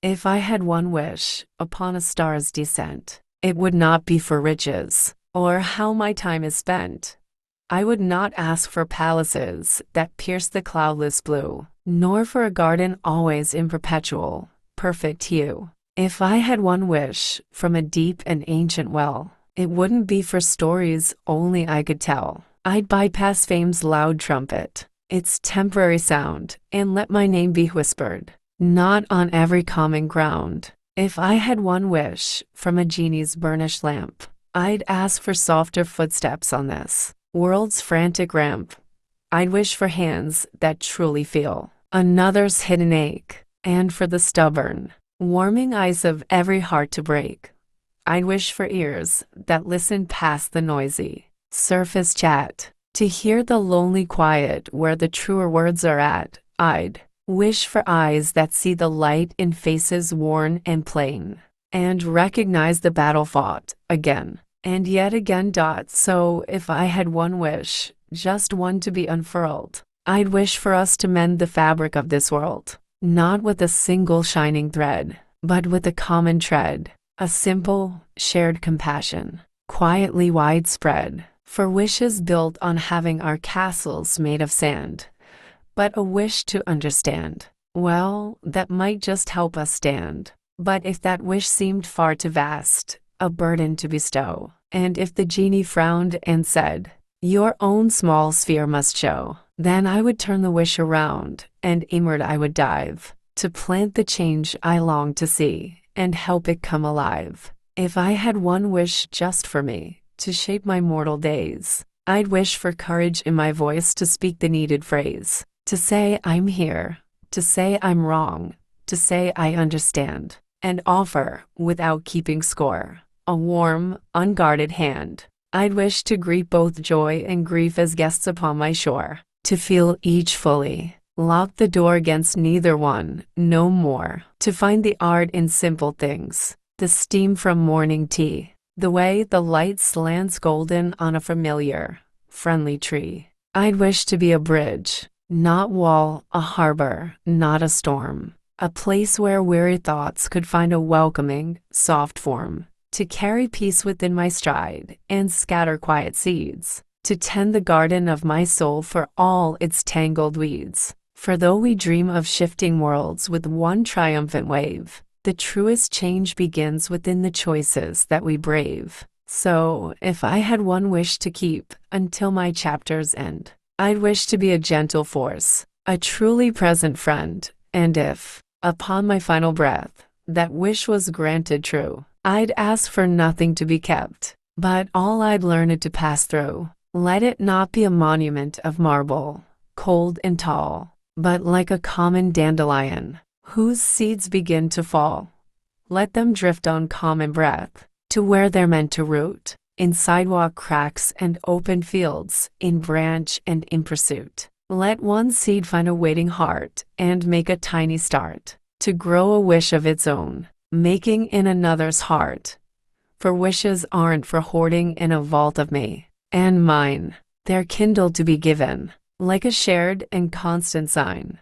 If I had one wish upon a star's descent, it would not be for riches, or how my time is spent. I would not ask for palaces that pierce the cloudless blue, nor for a garden always in perpetual, perfect hue. If I had one wish from a deep and ancient well, it wouldn't be for stories only I could tell. I'd bypass fame's loud trumpet, its temporary sound, and let my name be whispered, not on every common ground. If I had one wish from a genie's burnished lamp, I'd ask for softer footsteps on this world's frantic ramp. I'd wish for hands that truly feel another's hidden ache, and for the stubborn, warming ice of every heart to break. I'd wish for ears that listen past the noisy surface chat, to hear the lonely quiet where the truer words are at. I'd wish for eyes that see the light in faces worn and plain, and recognize the battle fought again and yet again. So if I had one wish, just one to be unfurled, I'd wish for us to mend the fabric of this world, not with a single shining thread, but with a common tread, a simple, shared compassion, quietly widespread, for wishes built on having our castles made of sand, but a wish to understand, well, that might just help us stand. But if that wish seemed far too vast, a burden to bestow, and if the genie frowned and said, your own small sphere must show, then I would turn the wish around, and inward I would dive, to plant the change I long to see, and help it come alive. If I had one wish just for me, to shape my mortal days, I'd wish for courage in my voice to speak the needed phrase, to say I'm here, to say I'm wrong, to say I understand, and offer, without keeping score, a warm, unguarded hand. I'd wish to greet both joy and grief as guests upon my shore, to feel each fully, lock the door against neither one, no more, to find the art in simple things, the steam from morning tea, the way the light slants golden on a familiar, friendly tree. I'd wish to be a bridge, not wall, a harbor, not a storm, a place where weary thoughts could find a welcoming, soft form, to carry peace within my stride and scatter quiet seeds, to tend the garden of my soul for all its tangled weeds. For though we dream of shifting worlds with one triumphant wave, the truest change begins within the choices that we brave. So, if I had one wish to keep until my chapter's end, I'd wish to be a gentle force, a truly present friend, and if, upon my final breath, that wish was granted true, I'd ask for nothing to be kept, but all I'd learn it to pass through. Let it not be a monument of marble, cold and tall, but like a common dandelion, whose seeds begin to fall. Let them drift on common breath, to where they're meant to root, in sidewalk cracks and open fields, in branch and in pursuit. Let one seed find a waiting heart and make a tiny start, to grow a wish of its own, making in another's heart. For wishes aren't for hoarding in a vault of me and mine, they're kindled to be given, like a shared and constant sign.